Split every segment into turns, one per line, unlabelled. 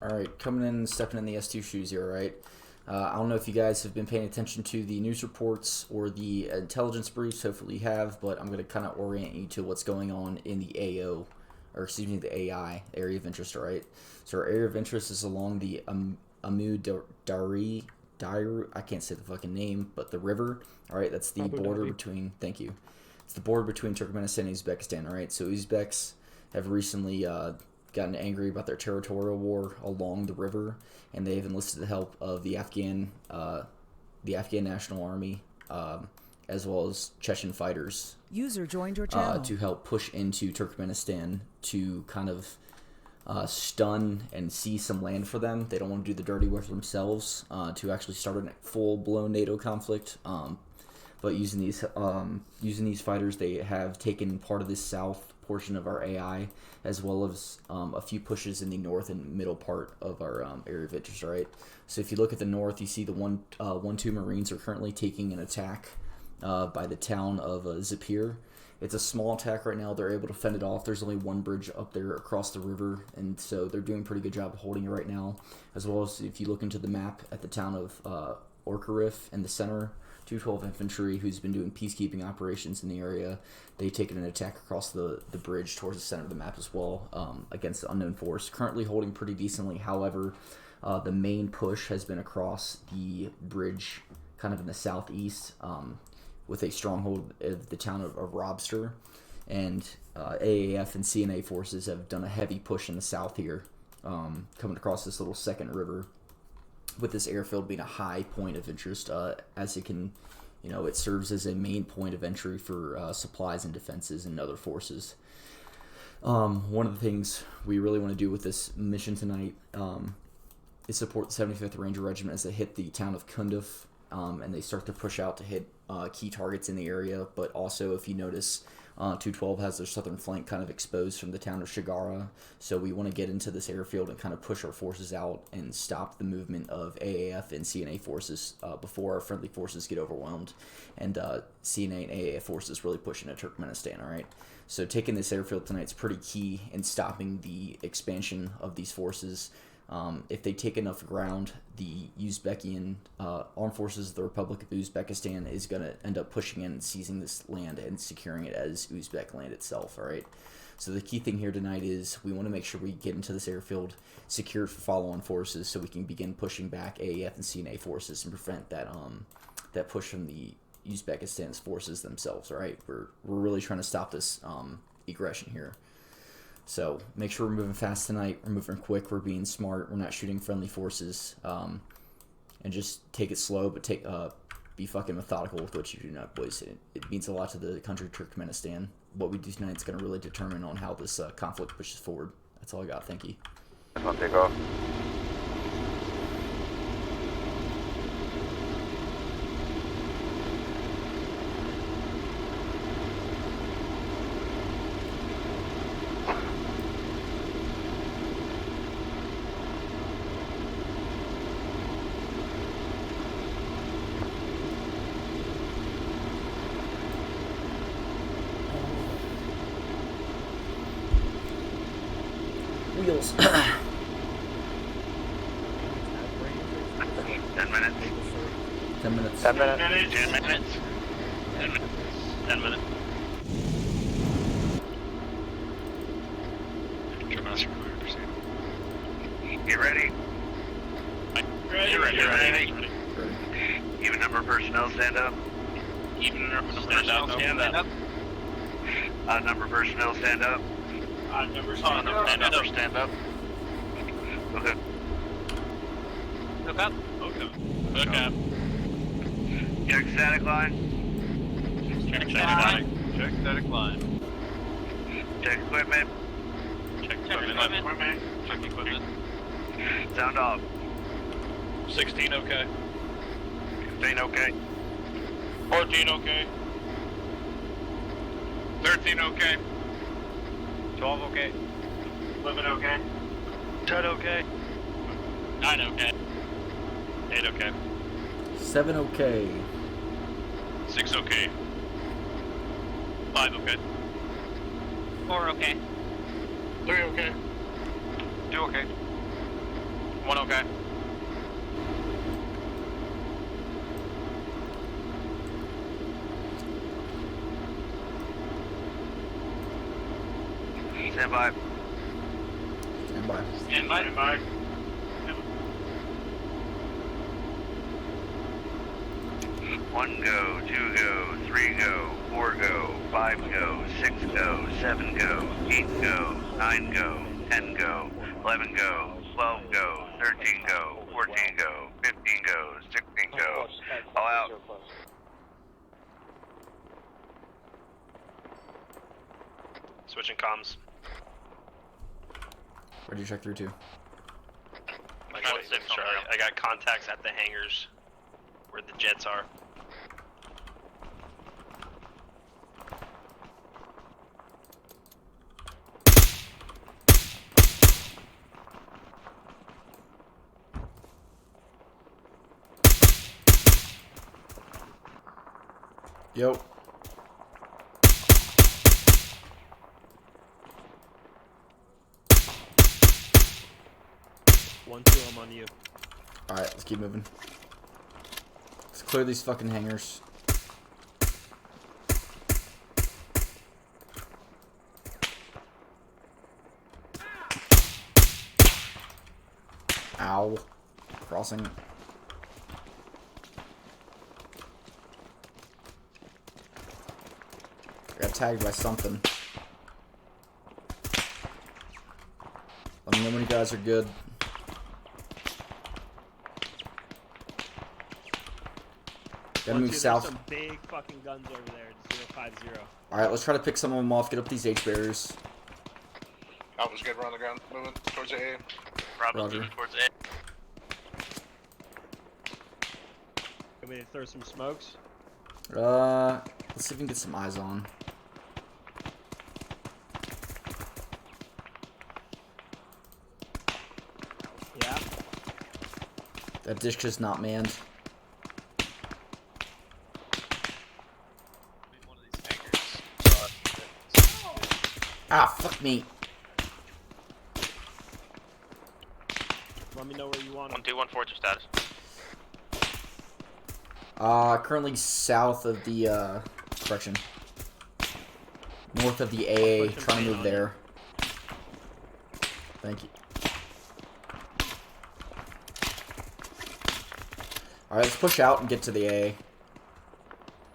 Alright, coming in and stepping in the S2 shoes here, right? I don't know if you guys have been paying attention to the news reports or the intelligence briefs. Hopefully you have, but I'm going to kind of orient you to what's going on in the AO, or excuse me, the AI, area of interest, right? So our area of interest is along the Amu Dari, I can't say the fucking name, but the river, alright? That's the border between, thank you. It's the border between Turkmenistan and Uzbekistan, alright? So Uzbeks have recently gotten angry about their territorial war along the river, and they've enlisted the help of the Afghan National Army, as well as Chechen fighters.
User joined your channel.
To help push into Turkmenistan to kind of stun and seize some land for them. They don't want to do the dirty work themselves to actually start a full-blown NATO conflict. But using these fighters, they have taken part of this south portion of our AI, as well as a few pushes in the north and middle part of our area of interest, right? So if you look at the north, you see the 1-2 Marines are currently taking an attack by the town of Zapir. It's a small attack right now. They're able to fend it off. There's only one bridge up there across the river, and so they're doing a pretty good job of holding it right now. As well as if you look into the map at the town of Orkarif in the center, 212 infantry, who's been doing peacekeeping operations in the area, they've taken an attack across the bridge towards the center of the map as well, against the unknown force. Currently holding pretty decently. However, the main push has been across the bridge, kind of in the southeast, with a stronghold of the town of Robster. And AAF and CNA forces have done a heavy push in the south here, coming across this little second river, with this airfield being a high point of interest, as it can, it serves as a main point of entry for supplies and defenses and other forces. One of the things we really want to do with this mission tonight is support the 75th Ranger Regiment as they hit the town of Kunduf, and they start to push out to hit key targets in the area. But also, if you notice, 212 has their southern flank kind of exposed from the town of Shigara, so we want to get into this airfield and kind of push our forces out and stop the movement of AAF and CNA forces before our friendly forces get overwhelmed, and CNA and AAF forces really push into Turkmenistan, alright? So taking this airfield tonight is pretty key in stopping the expansion of these forces. If they take enough ground, the Uzbekian armed forces of the Republic of Uzbekistan is going to end up pushing in and seizing this land and securing it as Uzbek land itself, alright? So the key thing here tonight is we want to make sure we get into this airfield secured for follow-on forces so we can begin pushing back AAF and CNA forces and prevent that that push from the Uzbekistan's forces themselves, alright? We're really trying to stop this aggression here. So make sure we're moving fast tonight. We're moving quick. We're being smart. We're not shooting friendly forces. And just take it slow, but be fucking methodical with what you do not, boys. It means a lot to the country of Turkmenistan. What we do tonight is going to really determine on how this conflict pushes forward. That's all I got. Thank you.
I'll take off.
Wheels.
10 minutes.
10 minutes.
10 minutes.
10 minutes. 10 minutes.
Get ready.
Ready.
Even number of personnel stand up.
Even number of personnel stand up.
Odd number of personnel stand up.
Odd number stand up.
Stand up. Okay.
Look up. Look up.
Check static line.
Check static. Check static line.
Check equipment.
Check equipment. Check equipment.
Sound off.
16 okay.
15 okay.
14 okay. 13 okay. 12 okay. 11 okay. 10 okay. 9 okay. 8 okay.
7 okay.
6 okay. 5 okay. 4 okay. 3 okay. 2 okay. One okay.
Stand by.
Stand by.
Stand by. Stand by.
One go, two go, three go, four go, five go, six go, seven go, 8 go, 9 go, 10 go, 11 go, 12 go, 13 go, 14 go, 15 go, 16 go. All out.
Switching comms.
Where'd you check through to?
I got contacts at the hangars where the jets are.
Yo.
1-2, I'm on you.
Alright, let's keep moving. Let's clear these fucking hangars. Ow. Crossing. I got tagged by something. Let me know when you guys are good. Gotta move south.
There's some big fucking guns over there. It's 050.
Alright, let's try to pick some of them off, get up these H barriers.
Alpha's good, we're on the ground, moving towards the A.
Roger. Moving towards A.
Want me to throw some smokes?
Let's see if we can get some eyes on.
Yeah.
That dish just not manned. Ah, fuck me.
Let me know where you want them.
1-2-1 fortress status.
Currently south of the, correction. North of the AA, trying to move there. Thank you. Alright, let's push out and get to the AA.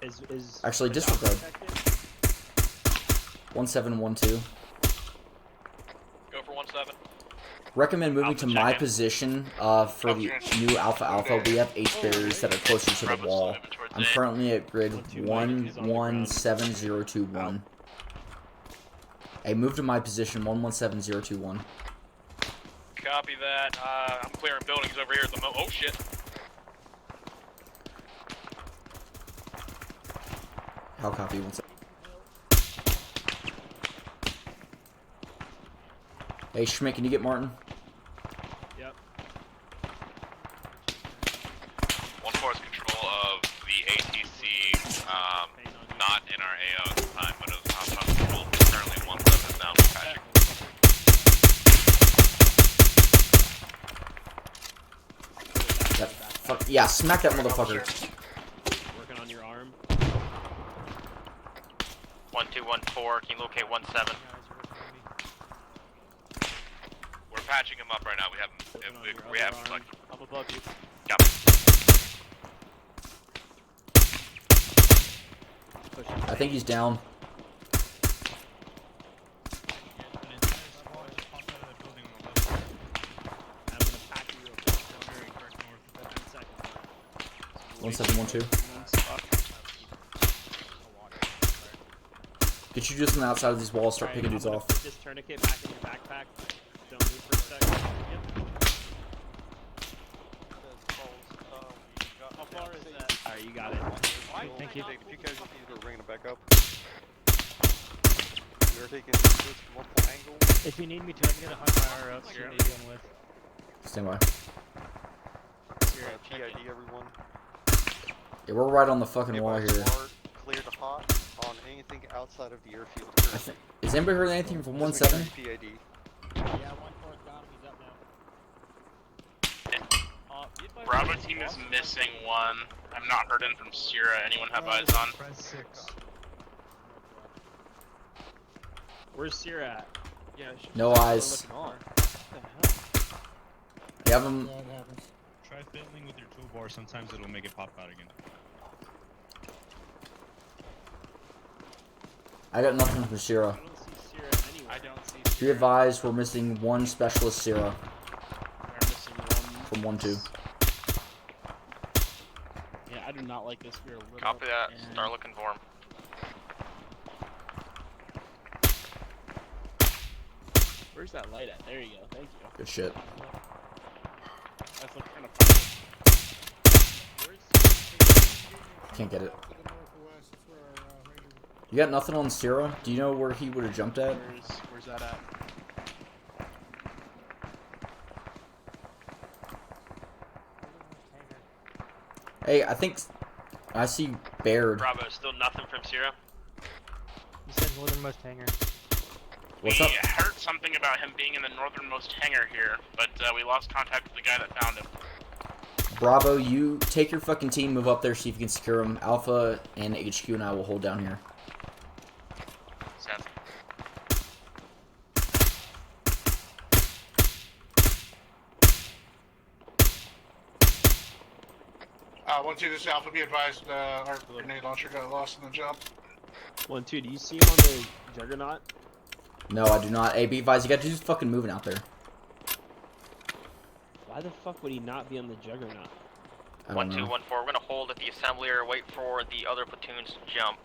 Is
Actually, disregard. 1712.
Go for 17.
Recommend moving
Alpha
to my
check-in.
position for the new Alpha. We have H barriers that are closer to the
Bravo's
wall.
moving towards
I'm
A.
currently at grid
1-2,
117021. Hey, move to my position 117021.
Copy that. I'm clearing buildings over here at the moment. Oh shit.
How copy? One sec. Hey, Schmidt, can you get Martin?
Yep.
1-4 is control of the ATC, not in our AO at the time, but it was hostile control. Currently 1-7 is down for patching.
That fuck, yeah, smack that motherfucker.
Working on your arm.
1214, can you locate 17? We're patching him up right now. We have him like.
I'm above you.
Yep.
I think he's down.
I'm gonna pack you real quick. Very quick north. 15 seconds.
1712. Get you just on the outside of these walls, start picking dudes off.
Put this tourniquet back in your backpack. Don't move for a second. Yep. How far is that? Alright, you got it. Thank you.
If you guys need to bring it back up. We are taking this from multiple angles.
If you need me to, I'm gonna hunt my IRRU you're dealing with.
Stand by.
PID everyone.
Yeah, we're right on the fucking wall here.
Smart, clear to hot on anything outside of the airfield.
I think. Has anybody heard anything from 17?
PID.
Yeah, 1-4's got him. He's up now.
Bravo team is missing one. I've not heard in from Sierra. Anyone have eyes on?
Press 6.
Where's Sierra at?
Yeah, she's
No
just
eyes.
looking on. What the hell?
You have him.
Yeah, it happens.
Try failing with your toolbar, sometimes it'll make it pop out again.
I got nothing from Sierra.
I don't see Sierra anywhere.
I don't see.
Be advised, we're missing one specialist Sierra
We're missing one.
from 1-2.
Yeah, I do not like this. We're a little.
Copy that.
and-
Start looking for him.
Where's that light at? There you go. Thank you.
Good shit.
That's what kind of. Where's?
Can't get it.
To the northwest, that's where our Ranger.
You got nothing on Sierra? Do you know where he would have jumped at?
Where's that at?
Hey, I think I see Baird.
Bravo, still nothing from Sierra.
You said northernmost hangar.
What's
we
up?
heard something about him being in the northernmost hangar here, but we lost contact with the guy that found him.
Bravo, you take your fucking team, move up there, see if you can secure him. Alpha and HQ and I will hold down here.
Seth.
1-2, this is Alpha. Be advised, our grenade launcher got lost in the jump.
1-2. Do you see him on the Juggernaut?
No, I do not. Hey, be advised, you got to do fucking moving out there.
Why the fuck would he not be on the Juggernaut?
I don't know.
1-2-1-4. We're gonna hold at the assembly or wait for the other platoons to jump.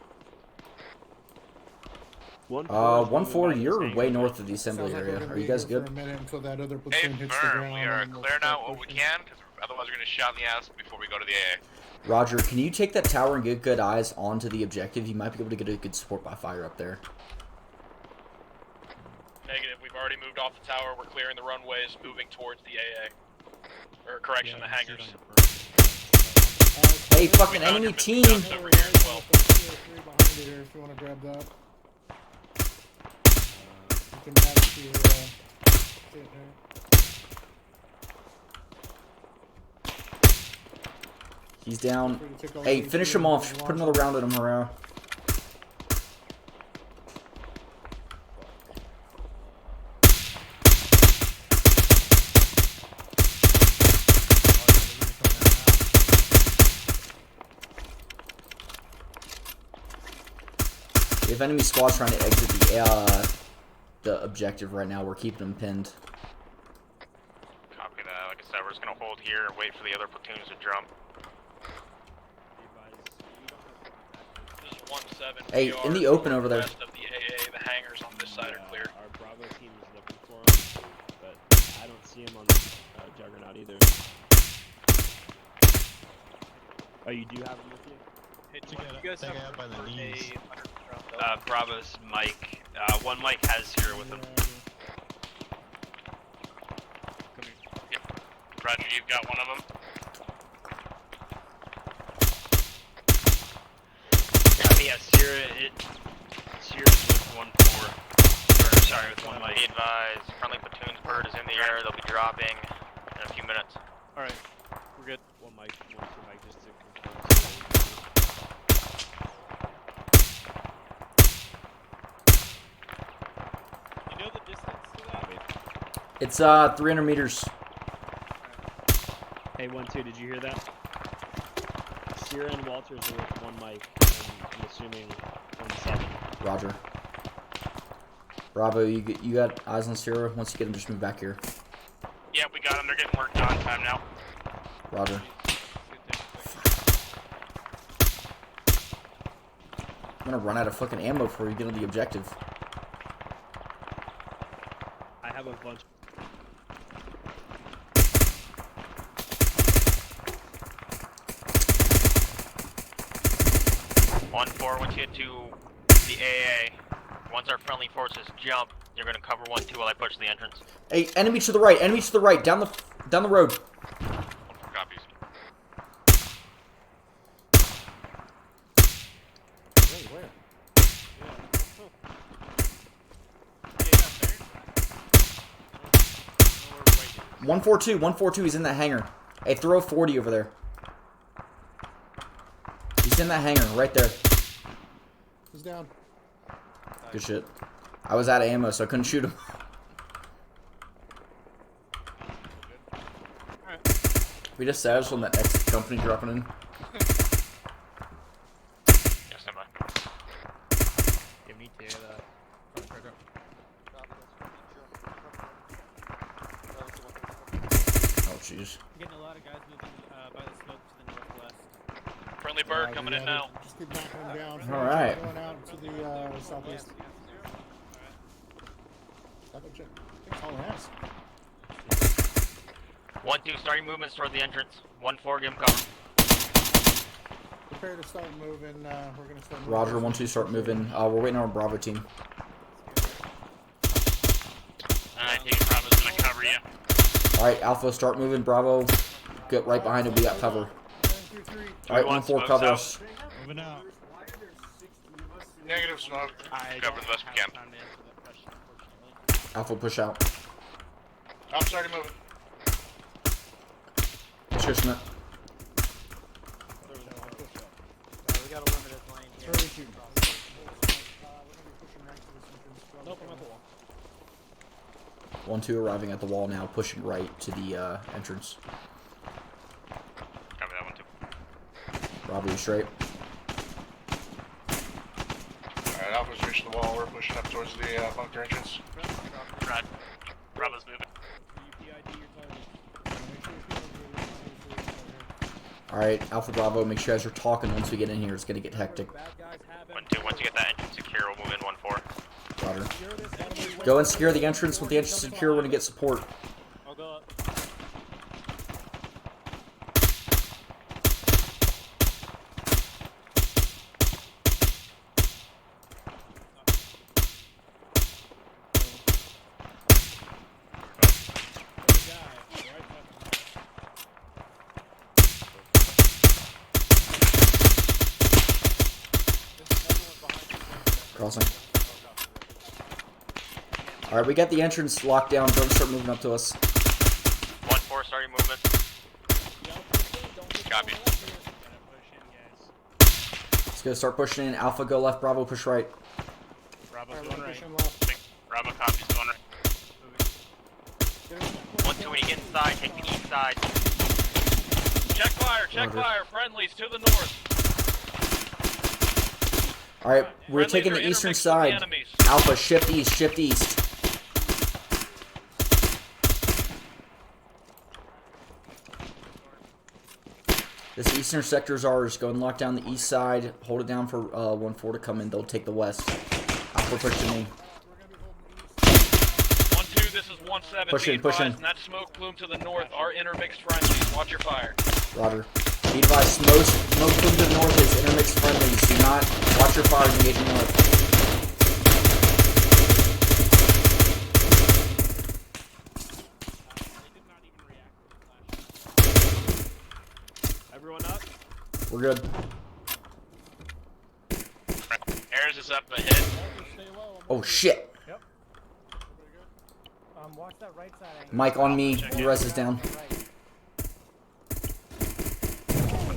1-4, you're way north of the assembly
Sounds like we're
area.
gonna
Are
be
you guys
here for
good?
a minute until that other
Hey,
platoon hits the
firm.
ground.
We are
and we'll
clearing
start
out what we
pushing.
can, because otherwise we're gonna shot in the ass before we go to the AA.
Roger, can you take that tower and get good eyes onto the objective? You might be able to get a good support by fire up there.
Negative. We've already moved off the tower. We're clearing the runways, moving towards the AA. Or correction, the hangars.
Hey, fucking enemy team!
Over here as well.
Three behind it here if you want to grab that. You can add it to your kit there.
He's down.
Free to take all
Hey,
the
finish
HQ
him off.
and
Put
launch
another
it.
round at him, Herrera. We have enemy squads trying to exit the objective right now. We're keeping them pinned.
Copy that. Like I said, we're just gonna hold here and wait for the other platoons to jump. This is 1-7.
Hey, in the open over there.
Rest of the AA, the hangars on this side are clear.
Our Bravo team is looking for him, but I don't see him on the Juggernaut either. Oh, you do have him with you?
Hey, you guys have
out by the knees.
Bravo's Mike. One Mike has here with him. Roger, you've got one of them. Yeah, Sierra's with 1-4. Or, sorry, with 1 Mike. Be advised, friendly platoon's bird is in the air. They'll be dropping in a few minutes.
Alright, we're good.
One mic, just to confirm.
You know the distance to that?
It's 300 meters.
Hey, 1-2, did you hear that? Sierra and Walters are with 1 mic, and I'm assuming 1-7.
Roger. Bravo, you got eyes on Sierra? Once you get him, just move back here.
Yeah, we got them. They're getting worked on. Time now.
Roger. I'm gonna run out of fucking ammo before you get on the objective.
I have a bunch.
Once you get to the AA, once our friendly forces jump, you're gonna cover 1-2 while I push the entrance.
Hey, enemy to the right, down the road.
Copies.
Wait, where?
142, he's in that hangar. Hey, throw a 40 over there. He's in that hangar, right there.
He's down.
Good shit. I was out of ammo, so I couldn't shoot him. We just savaged on that X company dropping in.
Yes, am I?
Give me to the front trigger.
Oh, jeez.
Getting a lot of guys moving by the smoke to the northwest.
Friendly bird coming in now.
Just keep knocking him down.
All right.
Going out to the southeast. Stop and check. I think all has.
1-2, starting movements toward the entrance. 1-4, give him cover.
Prepare to start moving. We're gonna start moving.
Roger, 1-2, start moving. We're waiting on our Bravo team.
Alright, Team Bravo's gonna cover you.
Alright, Alpha, start moving. Bravo, get right behind it. We got cover. Alright, 1-4, cover us.
Moving out.
Negative smoke.
Cover the best we can.
Alpha, push out.
I'm starting moving.
Sure, Smith.
We got a limited lane here.
Where are we shooting? We're gonna be pushing right to this entrance.
Nope, I'm at the wall.
1-2 arriving at the wall now, pushing right to the entrance.
Cover that one too.
Bravo, you straight.
Alright, Alpha's reached the wall. We're pushing up towards the bunker entrance.
Right. Bravo's moving.
Alright, Alpha Bravo, make sure you guys are talking once we get in here. It's gonna get hectic.
1-2, once you get that entrance secure, we'll move in 1-4.
Roger. Go and secure the entrance. With the entrance secure, we're gonna get support.
I'll go up.
Crossing. Alright, we got the entrance locked down. Don't start moving up to us.
1-4, starting movement.
Copy.
Let's go start pushing in. Alpha, go left. Bravo, push right.
Bravo's
Alright,
going
we're
right.
pushing left.
Bravo copies going right. 1-2, when you get inside, take the east side.
Check fire,
Roger.
friendlies to the north.
Alright, we're
Friendlies
taking
are
the eastern
intermixed with the
side.
enemies.
Alpha, shift east, shift east. This eastern sector is ours. Go and lock down the east side. Hold it down for 1-4 to come in. They'll take the west. Alpha, push to me.
1-2, this is 1-7.
Push in,
Be
push in.
advised, and that smoke plume to the north are intermixed friendlies. Watch your fire.
Roger. Be advised, smoke plume to the north is intermixed friendlies. Do not watch your fire engaging north.
Everyone up?
We're good.
Airs is up ahead.
Oh shit.
Yep. Watch that right side angle.
Mike on me. Your res is down.
1-4,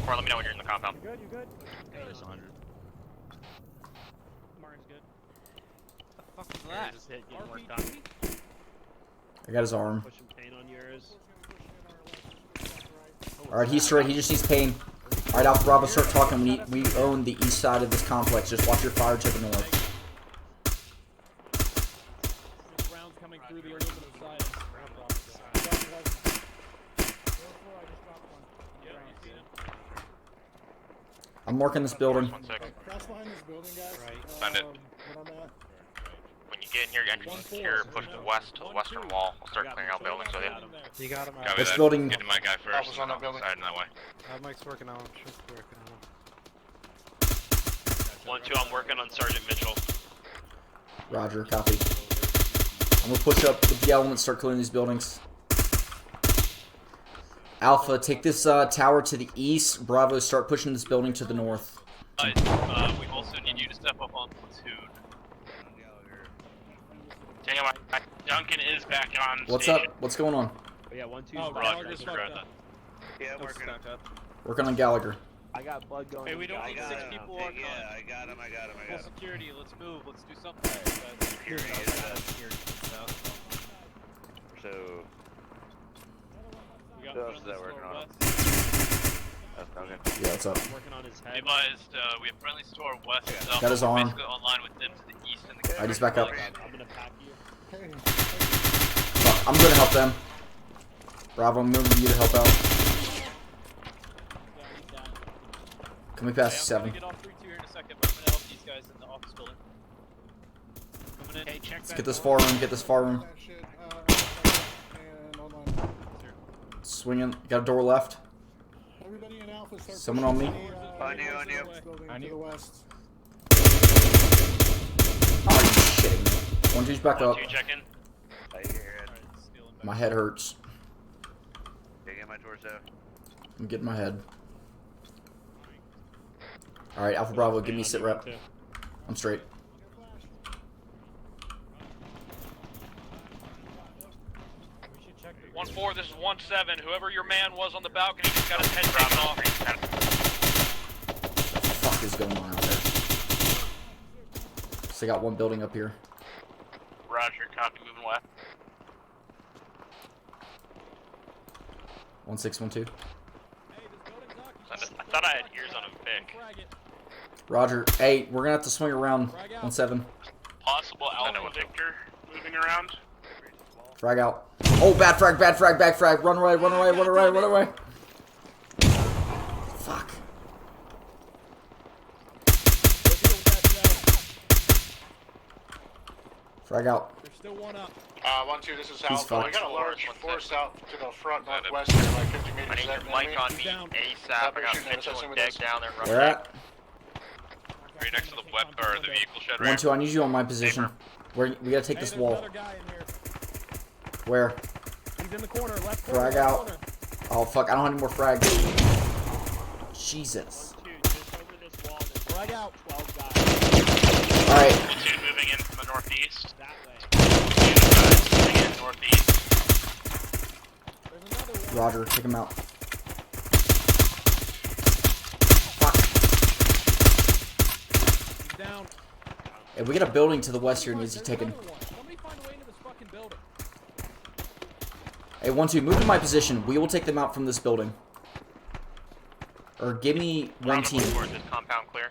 let me know when you're in the compound.
You good?
There's 100.
Martin's good.
What the fuck was that?
Just hit, getting worked on.
I got his arm.
Pushing paint on yours.
Alright, he's straight. He just needs pain. Alright, Alpha Bravo, start talking. We own the east side of this complex. Just watch your fire to the north.
There's rounds coming through the aluminum side.
I'm marking this building.
1 second.
Cross behind this building, guys.
Send it.
What I'm at.
When you get in here, entrance secure, push to the west, to the western wall. We'll start clearing out buildings with you.
You got him out.
Copy
This
that.
building-
Get to my guy first.
Alpha's on that building.
Side in that way.
Mike's working on him. Just working on him.
1-2, I'm working on Sergeant Mitchell.
Roger, copy. I'm gonna push up with the elements, start clearing these buildings. Alpha, take this tower to the east. Bravo, start pushing this building to the north.
We also need you to step up on platoon. Tell you what, Duncan is back on
What's
station.
up? What's going on?
But yeah, 1-2.
Oh, Roger,
Yeah, I'm working.
Working on Gallagher.
I got blood going.
Hey, we don't need 6 people on.
Yeah, I got him.
Full security. Let's move. Let's do something.
Security is So,
We got
who else is
friendlies
that
to
working
our
on?
west.
That's okay.
Yeah, what's up?
Working on his head.
Advised, we have friendlies to our west.
Got his arm.
Basically online with them to the east and the
I just back up.
I'm gonna pack you.
Hey,
Fuck, I'm gonna help them. Bravo, I'm moving you to help out. Can we pass
I'm gonna
7?
get off 3-2 here in a second, but I'm gonna help these guys in the office building. Coming in. Hey, check
Let's get this far room, get this far room.
that shit, and online.
Swinging. Got a door left.
Everybody in Alpha start
Someone on me?
On you, on you.
On you. To the west.
Oh, you shitting me. 1-2's back up.
1-2 check in.
I hear it.
My head hurts.
Taking my torso.
I'm getting my head. Alright, Alpha Bravo, give me sit rep. I'm straight.
We should check the
1-4, this is 1-7. Whoever your man was on the balcony just got his head taken off.
What the fuck is going on out there? So they got one building up here.
Roger, copy, moving left.
1612.
I thought I had ears on a Vic.
Roger. Hey, we're gonna have to swing around. 1-7.
Possible Alpha Victor moving around.
Frag out. Oh, bad frag, bad frag, bad frag. Run away, run away, run away, run away. Fuck. Frag out.
There's still one up.
1-2, this is Alpha.
fucked.
We got a large force out to the front northwest here, like 50 meters.
I need your mic on me
down.
ASAP. I got Mitchell and Deg down there.
Where at?
Right next to the weapon or the vehicle shed.
1-2, I need you on my position. We gotta take this wall. Where?
He's in the corner, left corner.
Frag out. Oh fuck, I don't have any more frag. Jesus.
1-2, just over this wall. There's
Frag out.
12 guys.
Alright.
2 moving in from the northeast.
That way.
2 guys moving in northeast.
There's another one.
Roger, take him out. Fuck.
He's down.
Hey, we got a building to the west here needs to be taken.
Somebody find a way into this fucking building.
Hey, 1-2, move to my position. We will take them out from this building. Or give me one
Round
team.
towards this compound clear.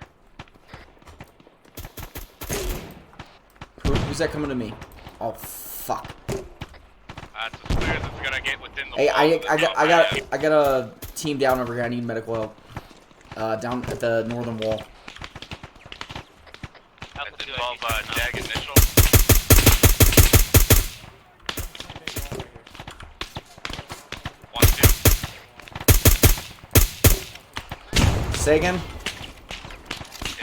Who's that coming to me? Oh fuck.
That's as clear as it's gonna get within the
Hey,
walls.
I got a team down over here. I need medical help. Down at the northern wall.
Alpha 2
12, Jag and Mitchell.
Say again?
Is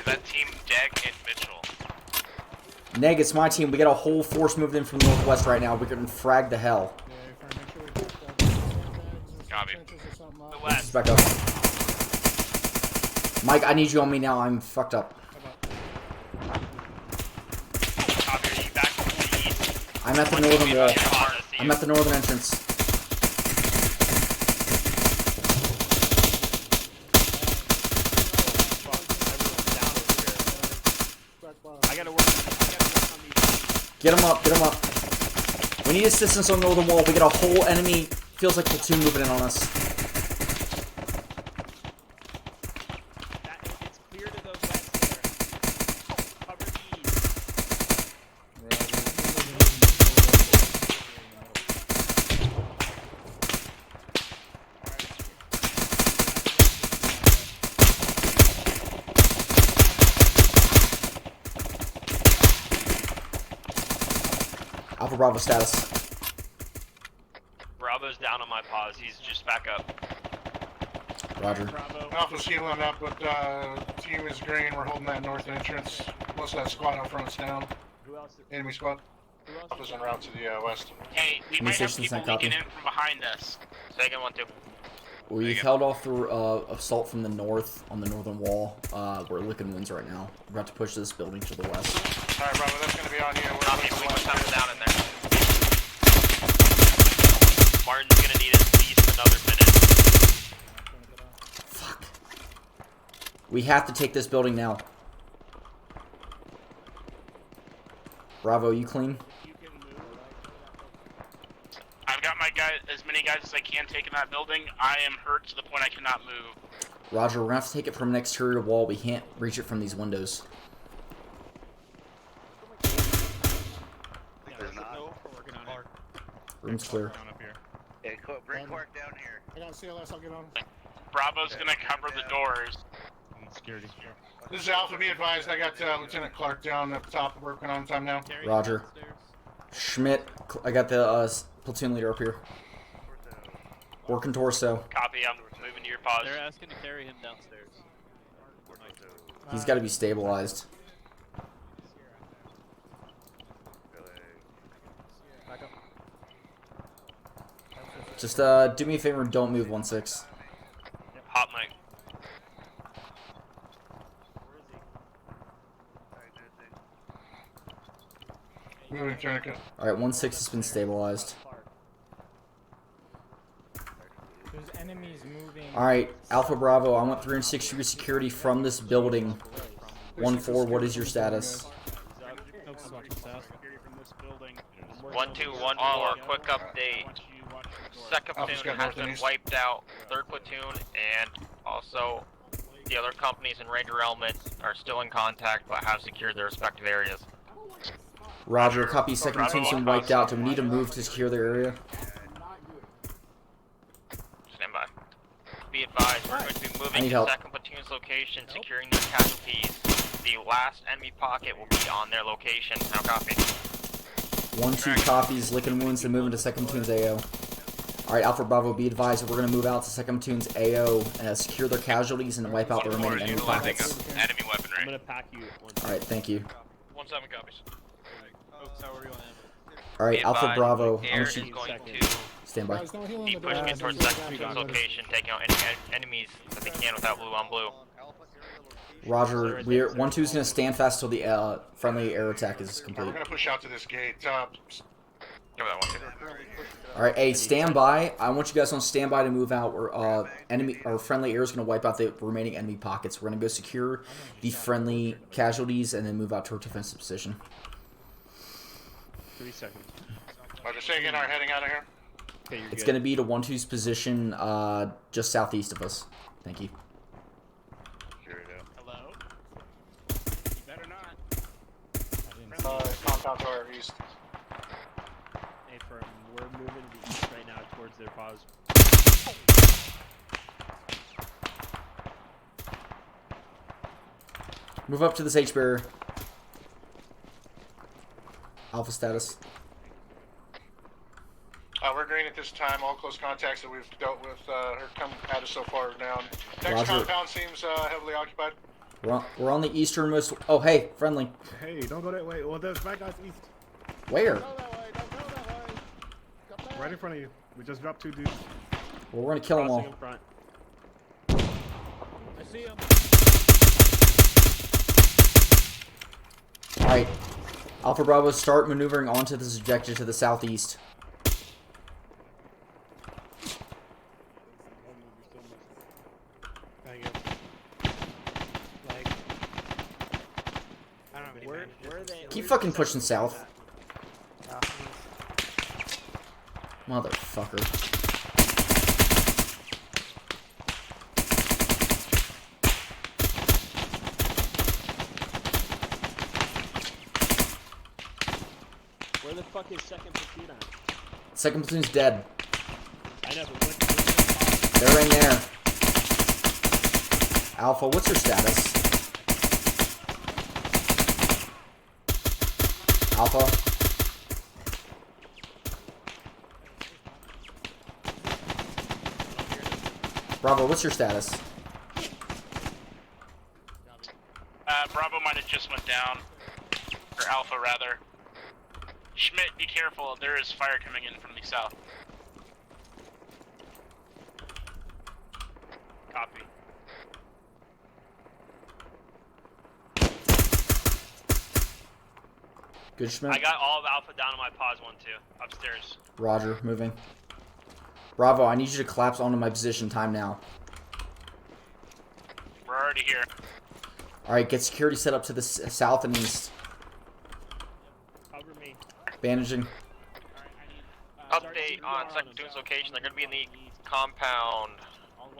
that team Jag and Mitchell?
Neg, it's my team. We got a whole force moved in from the northwest right now. We can frag the hell.
Yeah, if I make sure we put sandbags or
Copy.
some trenches or something up.
Let's back up. Mike, I need you on me now. I'm fucked up.
Copy, are you back to the east?
I'm at the northern wall. I'm at the northern entrance.
I gotta work on these.
Get him up, get him up. We need assistance on the northern wall. We got a whole enemy, feels like platoon moving in on us.
It's clear to those west there. Cover these.
Alpha Bravo status.
Bravo's down on my pause. He's just back up.
Roger.
Bravo.
Alpha's healing up, but team is green. We're holding that north entrance. Most of that squad out front's down.
Who else?
Enemy squad.
Who else?
Alpha's en route to the west.
Hey, we
Any
might have
stations
people
sent copy?
leaking in from behind us. Second 1-2.
We've held off the assault from the north on the northern wall. We're licking winds right now. We're about to push this building to the west.
Alright, Bravo, that's gonna be on you. We're
Copy,
on
we
the
can
west.
come down in there. Martin's gonna need at least another minute.
We have to take this building now. Bravo, you clean?
I've got my guys, as many guys as I can take in that building. I am hurt to the point I cannot move.
Roger, we're gonna have to take it from an exterior wall. We can't reach it from these windows.
There's not.
Room's clear.
Down up here.
Hey, bring Clark down here.
I got CLS, I'll get on.
Bravo's gonna cover the doors.
On security.
This is Alpha, be advised, I got Lieutenant Clark down at the top, working on time now.
Roger. Schmidt, I got the platoon leader up here. Working torso.
Copy, I'm moving to your pause.
They're asking to carry him downstairs.
He's got to be stabilized. Just do me a favor and don't move 1-6.
Hot mic.
Moving tourniquet.
Alright, 1-6 has been stabilized.
There's enemies moving.
Alright, Alpha Bravo, I want 360 degree security from this building. 1-4, what is your status?
1214,
quick update. Second platoon has been wiped out. Third platoon and also the other companies and Ranger elements are still in contact but have secured their respective areas.
Roger, copy. Second platoon's been wiped out. Do we need to move to secure their area?
Stand by. Be advised, we're going to be moving to
help.
second platoon's location, securing their casualties. The last enemy pocket will be on their location. Now copy.
1-2 copies, licking wounds and moving to second platoon's AO. Alright, Alpha Bravo, be advised that we're going to move out to second platoon's AO and secure their casualties and wipe out the remaining enemy pockets.
Enemy weaponry.
I'm gonna pack you.
Alright, thank you.
17 copies.
Alright, Alpha Bravo, I
Air
want
is
you
going to
stand by.
be pushing in towards second platoon's location, taking out any enemies that they can without blue on blue.
Roger, 1-2's going to stand fast till the friendly air attack is
We're
complete.
gonna push out to this gate.
Give that one.
Alright, hey, stand by. I want you guys on standby to move out. Our friendly air is going to wipe out the remaining enemy pockets. We're going to go secure the friendly casualties and then move out to our defensive position.
3 seconds.
Just say again, our heading out of here.
Okay, you're
It's
good.
going to be to 1-2's position just southeast of us. Thank you.
Hello? You better not.
Compound to our east.
Hey, firm, we're moving to the east right now towards their pause.
Move up to this H-barrier. Alpha status.
We're green at this time. All close contacts that we've dealt with are come at us so far are down. Next
Roger.
compound seems heavily occupied.
We're on the easternmost. Oh, hey, friendly.
Hey, don't go that way. Well, there's bad guys east.
Where?
Don't go that way. Don't go that way. Right in front of you. We just dropped 2 dudes.
Well, we're gonna kill them
Crossing
all.
in front.
I see him.
Alright. Alpha Bravo, start maneuvering onto this objective to the southeast.
Where are they?
Keep fucking pushing south. Motherfucker.
Where the fuck is second platoon at?
Second platoon's dead.
I know, but what?
They're in there. Alpha, what's your status? Alpha? Bravo, what's your status?
Bravo might have just went down. Or Alpha, rather. Schmidt, be careful. There is fire coming in from the south. Copy.
Good, Schmidt?
I got all of Alpha down on my pause 1-2. Upstairs.
Roger, moving. Bravo, I need you to collapse onto my position. Time now.
We're already here.
Alright, get security set up to the south and east.
Cover me.
Bandaging.
Update on Second Platoon's location. They're going to be in the compound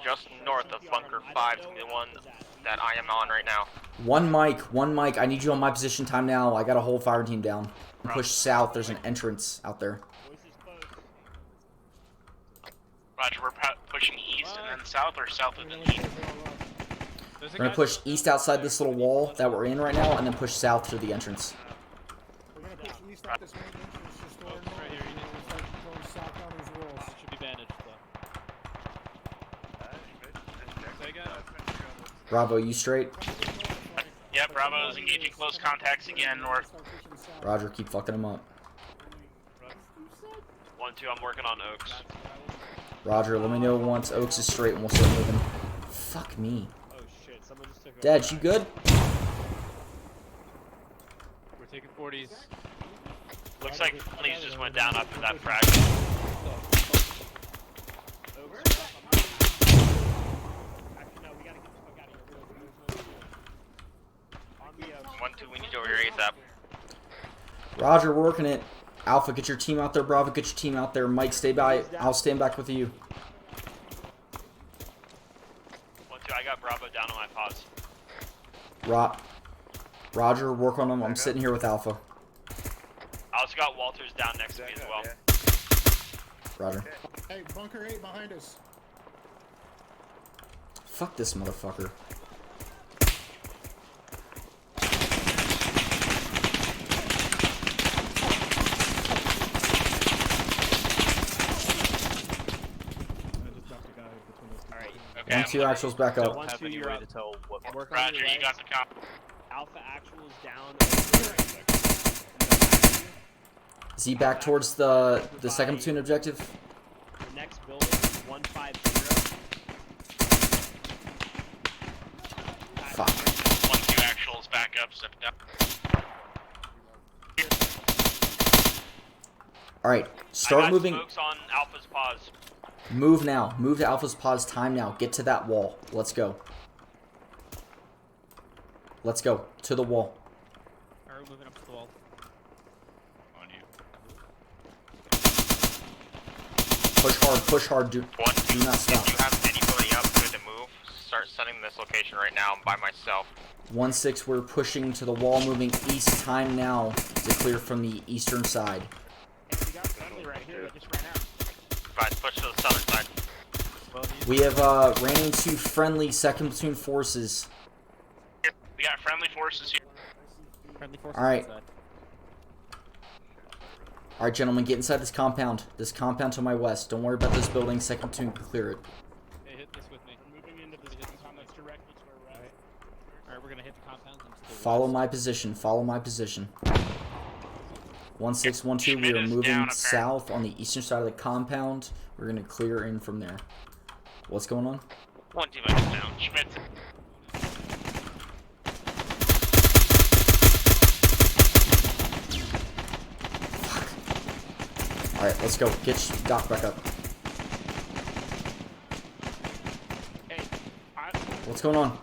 just north of Bunker 5, the one that I am on right now.
One mic. I need you on my position time now. I got a whole fire team down. Push south. There's an entrance out there.
Roger, we're pushing east and then south, or south and then east?
We're gonna push east outside this little wall that we're in right now, and then push south to the entrance.
We're gonna push east out this main entrance just over
right here. You need to
start going south down these walls.
should be bandaged though.
Bravo, you straight?
Yeah, Bravo is engaging close contacts again north.
Roger, keep fucking them up.
1-2, I'm working on Oaks.
Roger, let me know once Oaks is straight and we'll start moving. Fuck me.
Oh shit, someone just took
Dad, you good?
We're taking 40s.
Looks like friendlies just went down after that frag.
No, we gotta get the fuck out of here.
1-2, we need you over here ASAP.
Roger, we're working it. Alpha, get your team out there. Bravo, get your team out there. Mike, stay by. I'll stand back with you.
1-2, I got Bravo down on my pause.
Roger, work on them. I'm sitting here with Alpha.
I also got Walters down next to me as well.
Roger.
Hey, Bunker 8 behind us.
Fuck this motherfucker.
Okay,
1-2 actuals back up.
1-2, you're up.
Roger, you got the comp.
Alpha actuals down.
Is he back towards the second platoon objective?
The next building, 150.
Fuck.
1-2 actuals back up, step down.
Alright, start moving.
Smokes on Alpha's pause.
Move now. Move to Alpha's pause time now. Get to that wall. Let's go. Let's go. To the wall.
Alright, moving up to the wall.
On you.
Push hard. Do not stop.
If you have anybody up good to move, start sending this location right now. I'm by myself.
1-6, we're pushing to the wall, moving east time now to clear from the eastern side.
Hey, we got friendly right here that just ran out.
Guys, push to the southern side.
We have ran into friendly second platoon forces.
We got friendly forces here.
Friendly forces
Alright.
inside.
Alright, gentlemen, get inside this compound. This compound to my west. Don't worry about this building. Second platoon can clear it.
Hey, hit this with me.
We're moving into this compound that's directly to our right.
Alright, we're gonna hit the compounds and to the
Follow
west.
my position. Follow my position. 1612, we are
Schmidt is
moving
down,
south on the eastern side of the compound. We're going to clear in from there. What's going on?
1-2 minutes down. Schmidt.
Alright, let's go. Get Doc back up.
Hey,
What's going on?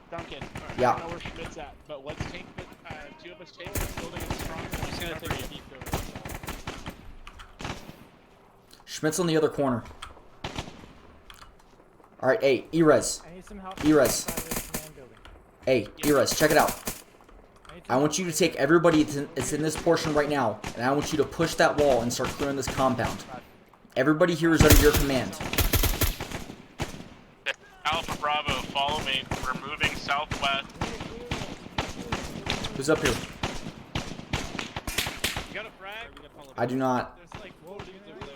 Duncan. Right,
Yeah.
I don't know where Schmidt's at, but let's take the two of us take this building and strong. I'm just gonna take a deep over.
Schmidt's on the other corner. Alright, hey, E-Res.
I need some help.
E-Res. Hey, E-Res, check it out. I want you to take everybody that's in this portion right now, and I want you to push that wall and start clearing this compound. Everybody here is under your command.
Alpha Bravo, follow me. We're moving southwest.
Who's up here?
You got a frag?
I do not.
There's like 4 dudes over there.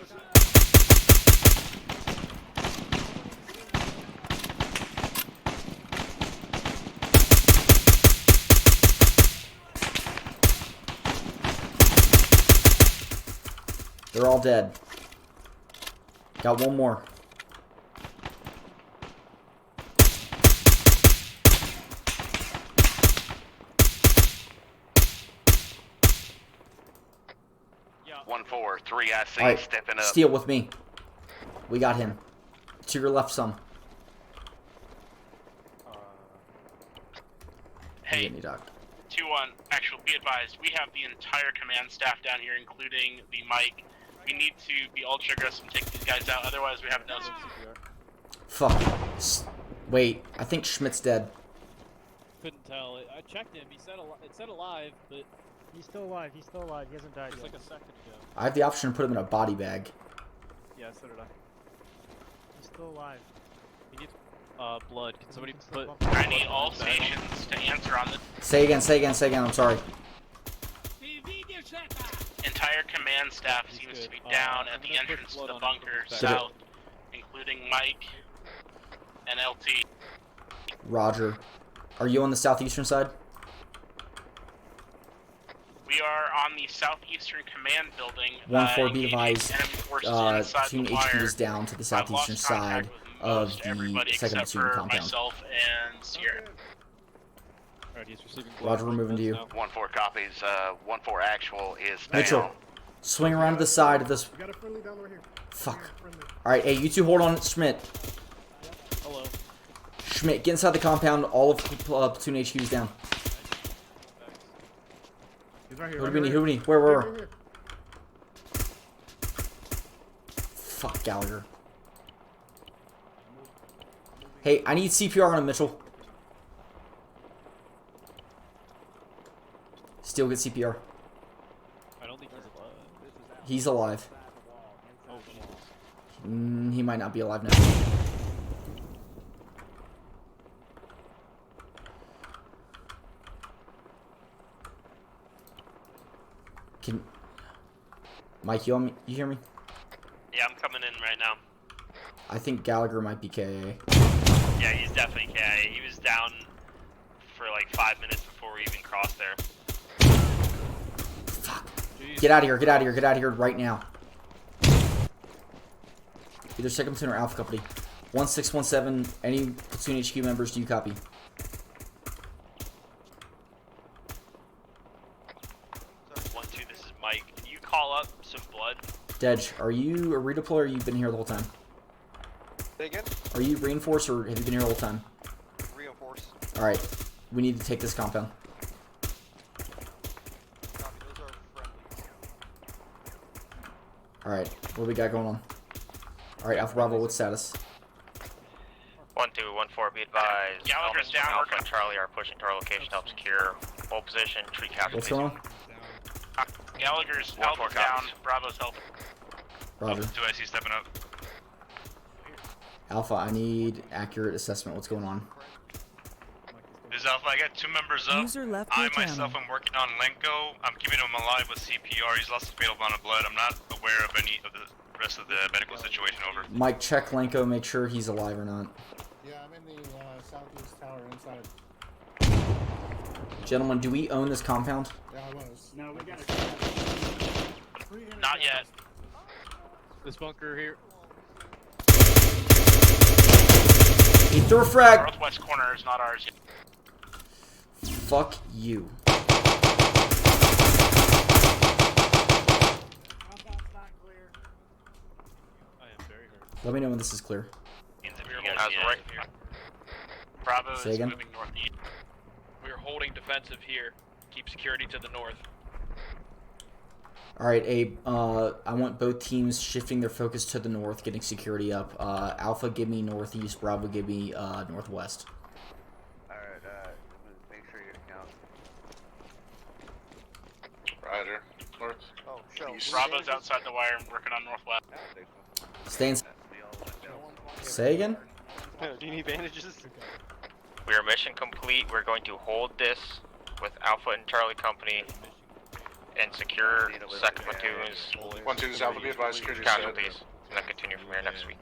They're all dead. Got one more.
Yeah.
1-4, 3IC
Alright,
stepping up.
Steal with me. We got him. To your left some.
Hey,
Any doc.
2-1, actual, be advised, we have the entire command staff down here, including the mic. We need to be ultra aggressive and take these guys out, otherwise we have no...
Fuck. Wait, I think Schmidt's dead.
Couldn't tell. I checked him. He said it said alive, but
He's still alive. He's still alive. He hasn't died
it's
yet.
like a second ago.
I have the option to put him in a body bag.
Yeah, so did I.
He's still alive.
He needs blood. Can somebody put?
I need all stations to answer on the
Say again, I'm sorry.
entire command staff seems to be down at the entrance to the bunker south, including Mike and LT.
Roger. Are you on the southeastern side?
We are on the southeastern command building.
1-4, be advised.
Team
HQ is down to the southeastern side of the second platoon compound.
Myself and Sierra.
Alright, he's receiving.
Roger, we're moving to you.
1-4 copies. 1-4 actual is
Mitchell,
down.
swing around to the side of this.
We got a friendly down over here.
Fuck.
Friendly.
Alright, hey, you two hold on. Schmidt.
Hello.
Schmidt, get inside the compound. All of platoon HQ is down.
He's right here.
Who
right
do we need?
here.
Who do we need? Where?
Here.
Fuck, Gallagher. Hey, I need CPR on him, Mitchell. Still get CPR.
I don't think he's alive.
He's alive.
Oh, jeez.
He might not be alive now. Can Mike, you hear me?
Yeah, I'm coming in right now.
I think Gallagher might be KA.
Yeah, he's definitely KIA. He was down for like 5 minutes before we even crossed there.
Fuck. Get out of here, get out of here, get out of here right now. Either second platoon or Alpha Company. 1617, any platoon HQ members, do you copy?
This is Mike. Can you call up some blood?
Dej, are you a redeploy or you've been here the whole time?
Say again?
Are you reinforced or have you been here the whole time?
Reinforce.
Alright, we need to take this compound.
Copy, those are friendlies.
Alright, what do we got going on? Alright, Alpha Bravo, what's status?
1-2, 1-4, be advised.
Gallagher's down.
Alpha and Charlie are pushing to our location to help secure hold position, treat casualties.
What's going on?
Gallagher's
1-4
Alpha down.
copies.
Bravo's helping.
Roger.
2IC stepping up.
Alpha, I need accurate assessment. What's going on?
This is Alpha. I got 2 members up. I myself am working on Lenko. I'm keeping him alive with CPR. He's lost a fatal amount of blood. I'm not aware of any of the rest of the medical situation. Over.
Mike, check Lenko, make sure he's alive or not.
Yeah, I'm in the southeast tower inside.
Gentlemen, do we own this compound?
Yeah, I was.
No, we got it.
Not yet.
This bunker here.
He threw a frag!
Northwest corner is not ours yet.
Fuck you.
I am very hurt.
Let me know when this is clear.
Bravo
Say
is
again?
moving northeast.
We're holding defensive here. Keep security to the north.
Alright, Abe, I want both teams shifting their focus to the north, getting security up. Alpha, give me northeast, Bravo, give me northwest.
Alright, make sure you count.
Roger. North.
Oh, show.
Bravo's outside the wire and working on northwest.
Stay in. Say again?
Do you need bandages?
We are mission complete. We're going to hold this with Alpha and Charlie Company and secure second platoons,
1-2 is Alpha, be advised, security
casualties, and then continue from here next week.